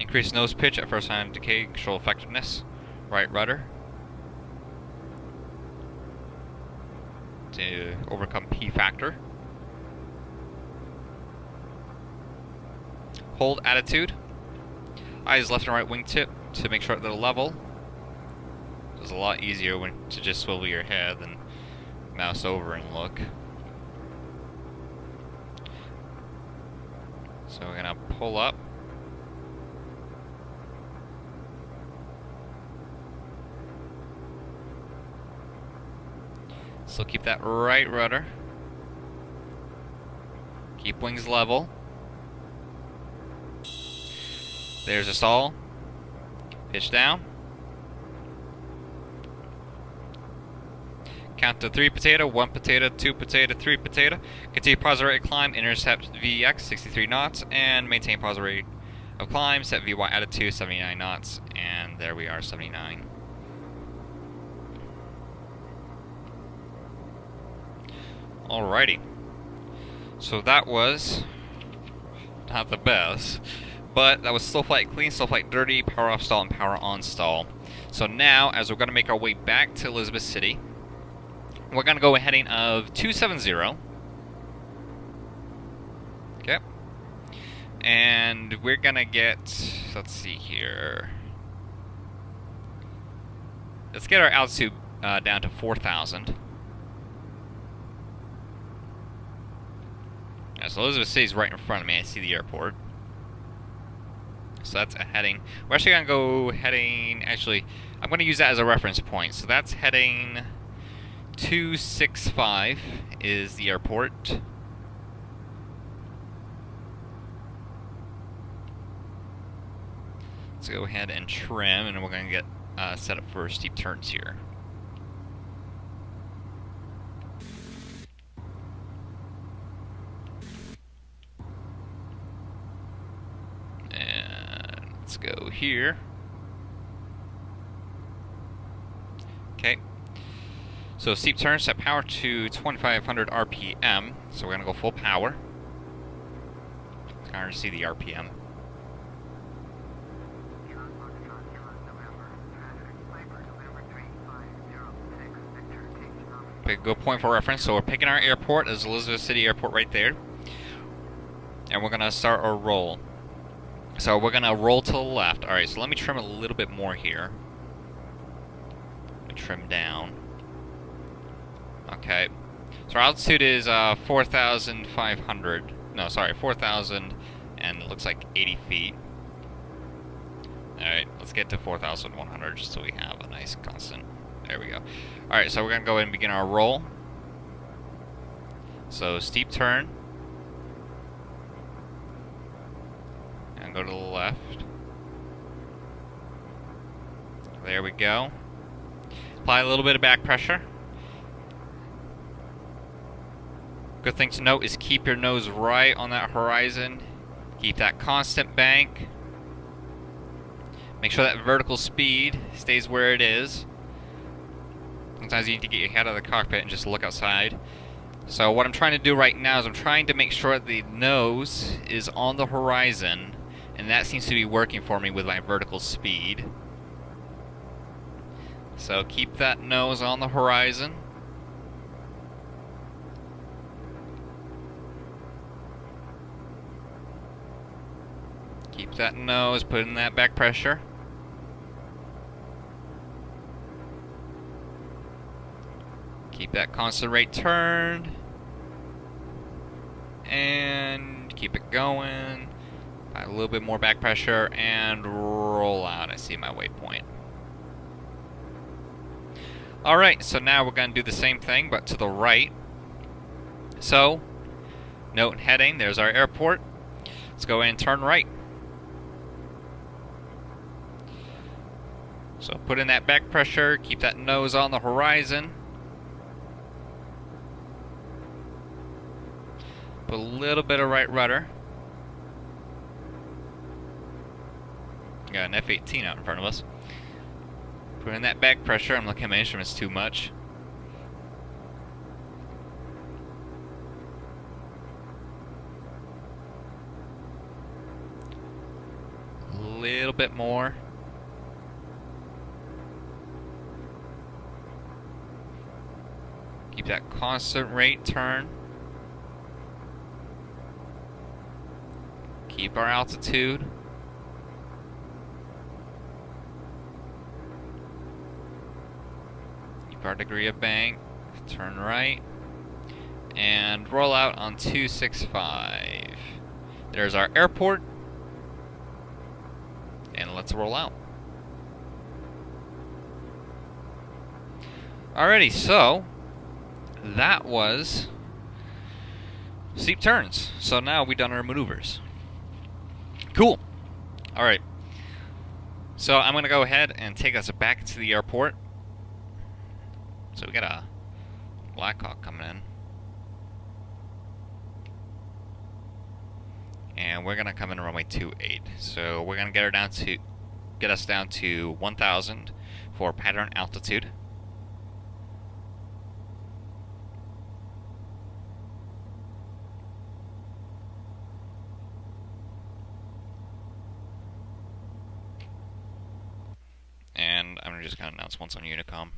Increase nose pitch at first sign of decay. Control effectiveness. Right rudder. To overcome P factor. Hold attitude. Eyes left and right wingtip to make sure they're level. It's a lot easier to just swivel your head than mouse over and look. So we're gonna pull up. So keep that right rudder. Keep wings level. There's a stall. Pitch down. Count to 3 potato, 1 potato, 2 potato, 3 potato. Continue positive rate of climb, intercept VX 63 knots, and maintain positive rate of climb, set VY attitude 79 knots, and there we are, 79. Alrighty. So that was not the best, but that was slow flight clean, slow flight dirty, power off stall, and power on stall. So now, as we're going to make our way back to Elizabeth City, we're going to go a heading of 270. Okay. And we're going to get, let's see here. Let's get our altitude down to 4,000. Yeah, so Elizabeth City's right in front of me. I see the airport. So that's a heading. We're actually going to go heading, actually, I'm going to use that as a reference point. So that's heading 265 is the airport. Let's go ahead and trim, and we're going to get set up for steep turns here. Let's go here. Okay. So steep turn, set power to 2500 RPM. So we're gonna go full power. It's hard to see the RPM. Pick a good point for reference. So we're picking our airport as Elizabeth City Airport right there. And we're gonna start our roll. So we're gonna roll to the left. Alright, so let me trim a little bit more here. Let me trim down. Okay. So our altitude is 4,500. No, sorry, 4,000 and it looks like 80 feet. Alright, let's get to 4,100 just so we have a nice constant. There we go. Alright, so we're going to go ahead and begin our roll. So, steep turn. And go to the left. There we go. Apply a little bit of back pressure. Good thing to note is keep your nose right on that horizon. Keep that constant bank. Make sure that vertical speed stays where it is. Sometimes you need to get your head out of the cockpit and just look outside. So what I'm trying to do right now is I'm trying to make sure that the nose is on the horizon, and that seems to be working for me with my vertical speed. So keep that nose on the horizon. Keep that nose, put in that back pressure. Keep that constant rate turned. And keep it going. A little bit more back pressure and roll out. I see my waypoint. Alright, so now we're going to do the same thing, but to the right. So, note heading, there's our airport. Let's go in and turn right. So put in that back pressure, keep that nose on the horizon. Put a little bit of right rudder. Got an F-18 out in front of us. Put in that back pressure. I'm looking at my instruments too much. A little bit more. Keep that constant rate turn. Keep our altitude. Keep our degree of bank. Turn right. And roll out on 265. There's our airport. And let's roll out. Alrighty, so that was steep turns. So now we've done our maneuvers. Cool. Alright. So I'm going to go ahead and take us back to the airport. So we got a Blackhawk coming in. And we're going to come in runway 28. So we're going to get us down to 1,000 for pattern altitude. And I'm just going to announce once on Unicom.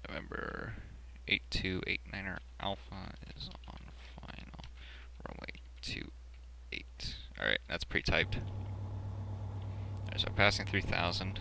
November 8289er Alpha is on final runway 28. Alright, that's pre-typed. Alright, so passing 3,000.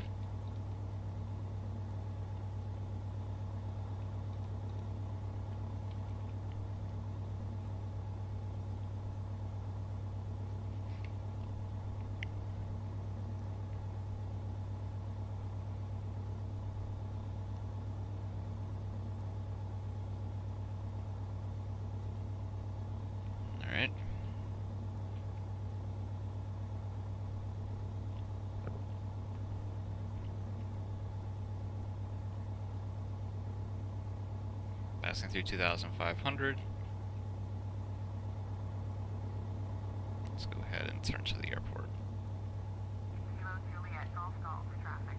Alright. Passing through 2,500. ahead and turn to the airport. Kilo Juliet Golf Golf traffic.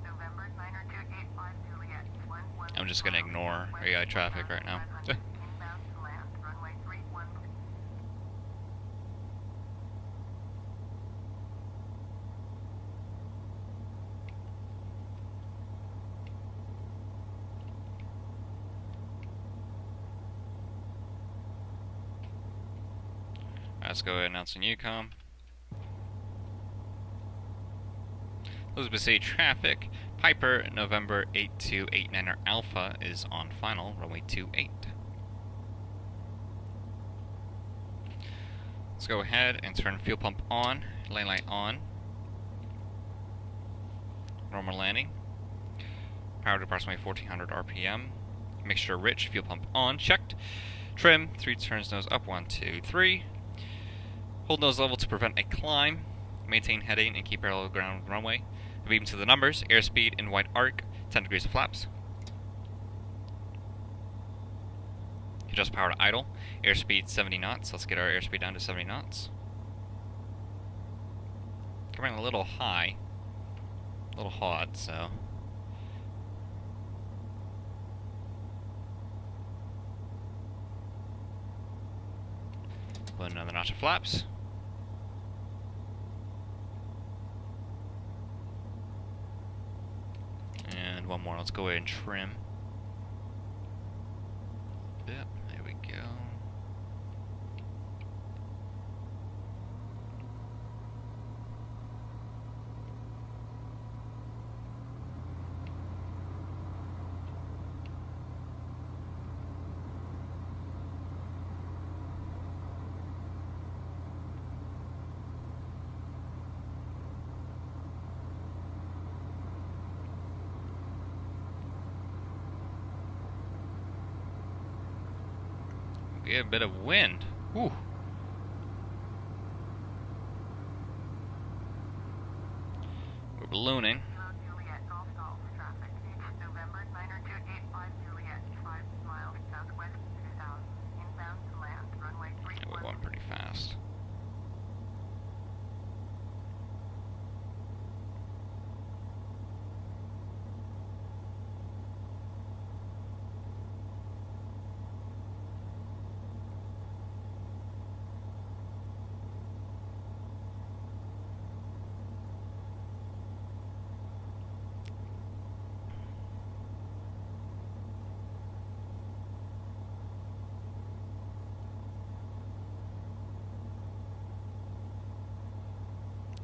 November 90285 Juliet 11. I'm just gonna ignore AI traffic right now. Inbound to land, runway 31. Let's go ahead and announce the UCOM. Elizabeth City traffic. Piper November 8289 Alpha is on final, runway 28. Let's go ahead and turn fuel pump on, lane light on. Normal landing. Powered to approximately 1400 RPM. Mixture rich, fuel pump on, checked. Trim, 3 turns nose up, 1, 2, 3. Hold nose level to prevent a climb. Maintain heading and keep parallel ground runway. Beam to the numbers. Airspeed in wide arc. 10 degrees of flaps. Adjust power to idle. Airspeed 70 knots. Let's get our airspeed down to 70 knots. Coming a little high. A little hot, so. Put another notch of flaps. And one more. Let's go ahead and trim. Yep, there we go. We get a bit of wind. Whew. We're ballooning. Kilo Juliet Golf Golf traffic. November 90285 Juliet 5 miles southwest 2000. Inbound to land, runway 31. Yeah, we're going pretty fast.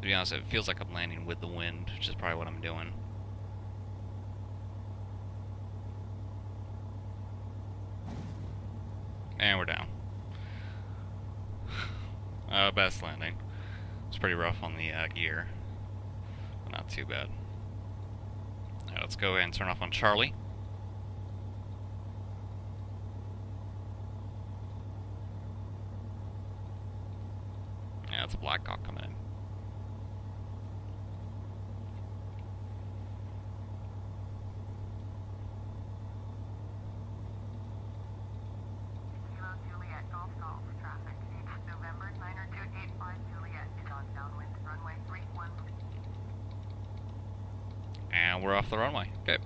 To be honest, it feels like I'm landing with the wind, which is probably what I'm doing. And we're down. Best landing. It's pretty rough on the gear. But not too bad. Alright, let's go ahead and turn off on Charlie. Yeah, that's a Black Hawk coming in. Kilo Juliet Golf Golf traffic. November 90285 Juliet is on downwind, runway 31. And we're off the runway. Okay.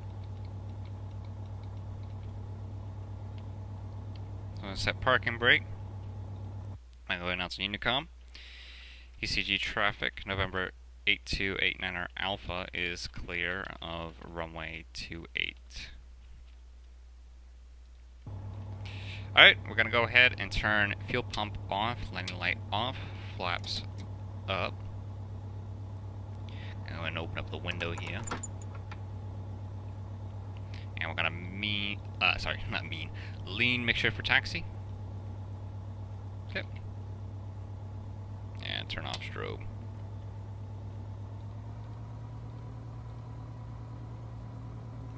So I'm going to set parking brake. I'm going to announce Unicom. ECG traffic, November 8289 Alpha is clear of runway 28. Alright, we're going to go ahead and turn fuel pump off, landing light off, flaps up. I'm going to open up the window here. And we're going to lean mixture for taxi. Okay. And turn off strobe.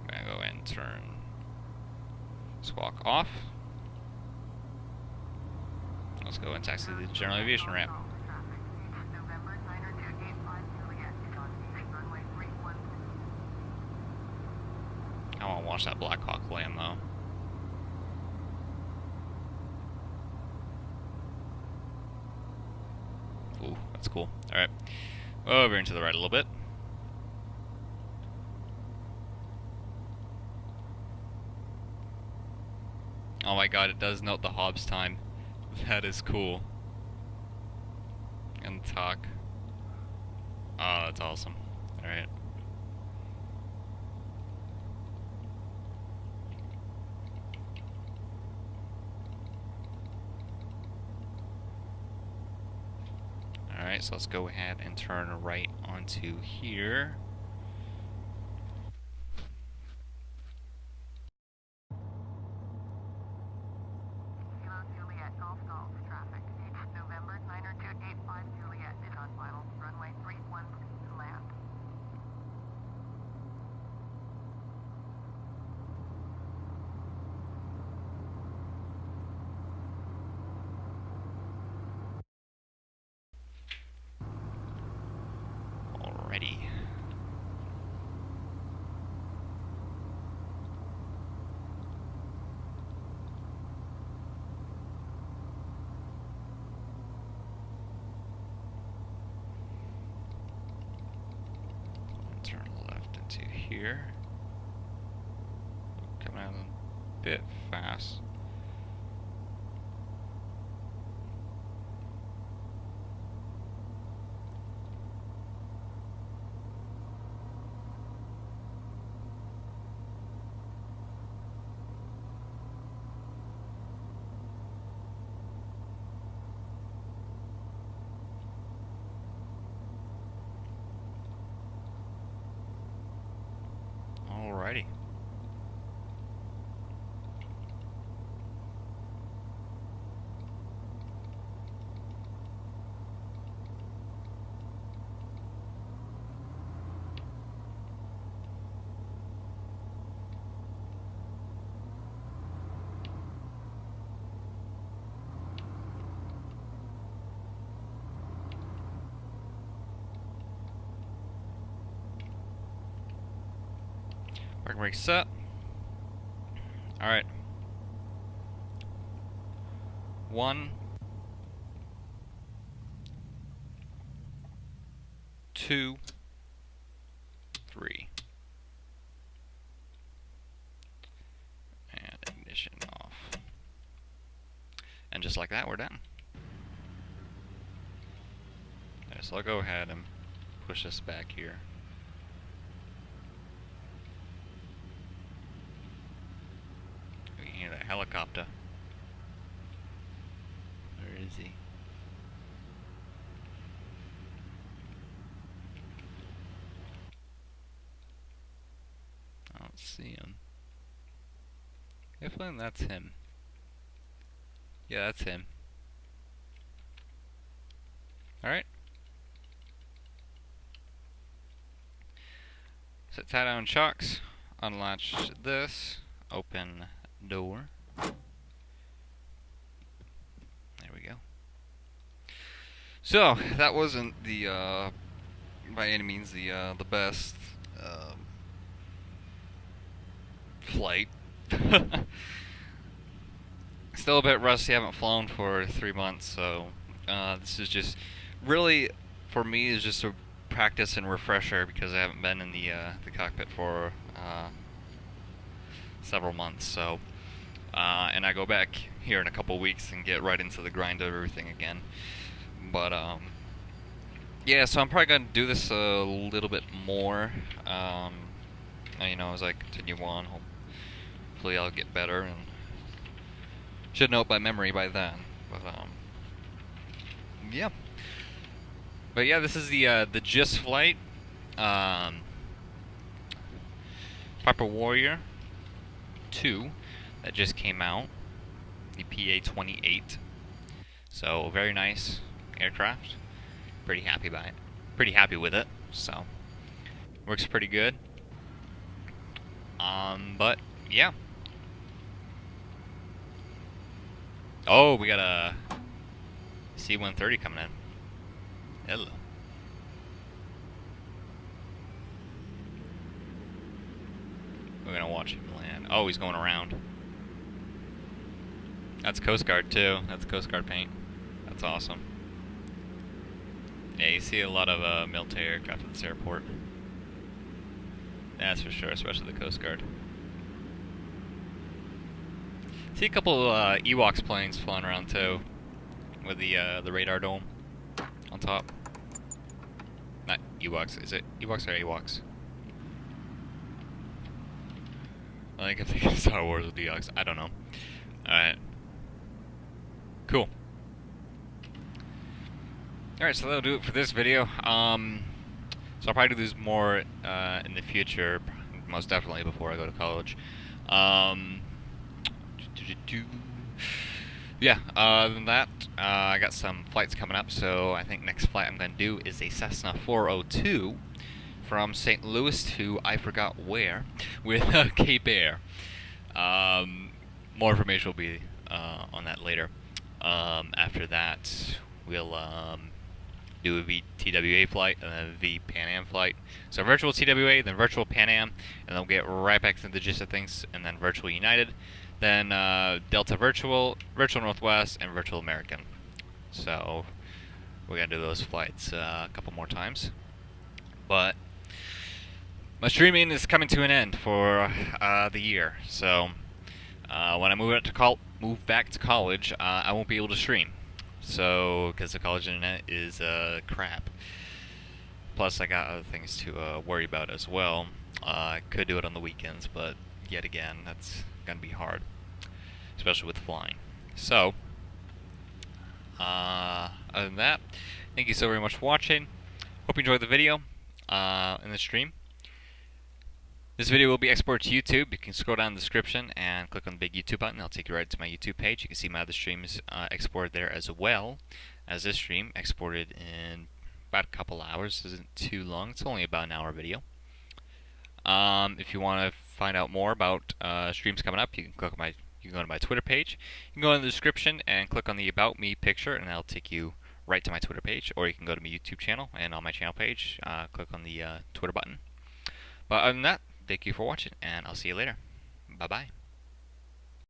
I'm going to go ahead and turn squawk off. Let's go and taxi the general aviation ramp. November 90285 Juliet is on runway 31. I want to watch that Black Hawk land though. Ooh, That's cool. Alright. Over into the right a little bit. Oh my god, it does note the Hobbs time. That is cool. And talk. Oh, that's awesome. Alright. Alright, so let's go ahead and turn right onto here. Kilo Juliet, Golf Golf, traffic. November 90285 Juliet is on final. Runway 31 to land. Alrighty. Turn left into here. Coming out a bit fast. Alrighty. Parking brake set. Alright. 1, 2, 3. And ignition off. And just like that, we're done. Okay, so I'll go ahead and push this back here. We can hear that helicopter. Where is he? I don't see him. If that's him. Yeah, that's him. Alright. So tie down chocks, unlatch this, open door. There we go. So that wasn't the by any means the best flight. Still a bit rusty. Haven't flown for 3 months, so this is just really for me is just a practice and refresher because I haven't been in the cockpit for several months. So and I go back here in a couple weeks and get right into the grind of everything again. But yeah, so I'm probably gonna do this a little bit more. You know, as I continue on, hopefully I'll get better and should know it by memory by then. But yeah. But yeah, this is the JustFlight Piper Warrior II that just came out, the PA28. So very nice aircraft. Pretty happy by it. Pretty happy with it. So works pretty good. But yeah. Oh, we got a C-130 coming in. Hello. We're gonna watch him land. Oh, he's going around. That's Coast Guard too. That's Coast Guard paint. That's awesome. Yeah, you see a lot of military aircraft at this airport. That's for sure, especially the Coast Guard. See a couple Ewoks planes flying around too, with the radar dome on top. Not Ewoks, is it Ewoks or Awoks? I think I'm thinking Star Wars with Ewoks. I don't know. Alright. Cool. Alright, so that'll do it for this video. So I'll probably do this more in the future, most definitely before I go to college. Yeah, other than that, I got some flights coming up, so I think next flight I'm going to do is a Cessna 402 from St. Louis to I forgot where, with Cape Air. More information will be on that later. After that, we'll do a VTWA flight and a V Pan Am flight. So virtual TWA, then virtual Pan Am, and then we'll get right back to the gist of things, and then virtual United, then Delta Virtual, Virtual Northwest, and Virtual American. So we're gonna do those flights a couple more times. But my streaming is coming to an end for the year. So when I move back to college, I won't be able to stream. So, because the college internet is crap. Plus, I got other things to worry about as well. I could do it on the weekends, but yet again, that's gonna be hard, especially with flying. So, other than that, thank you so very much for watching. Hope you enjoyed the video and the stream. This video will be exported to YouTube. You can scroll down the description and click on the big YouTube button. It'll take you right to my YouTube page. You can see my other streams exported there as well as this stream, exported in about a couple hours. This isn't too long. It's only about an hour video. If you want to find out more about streams coming up, you can click on you can go to my Twitter page. You can go in the description and click on the About Me picture, and that'll take you right to my Twitter page. Or you can go to my YouTube channel, and on my channel page, click on the Twitter button. But other than that, thank you for watching, and I'll see you later. Bye-bye.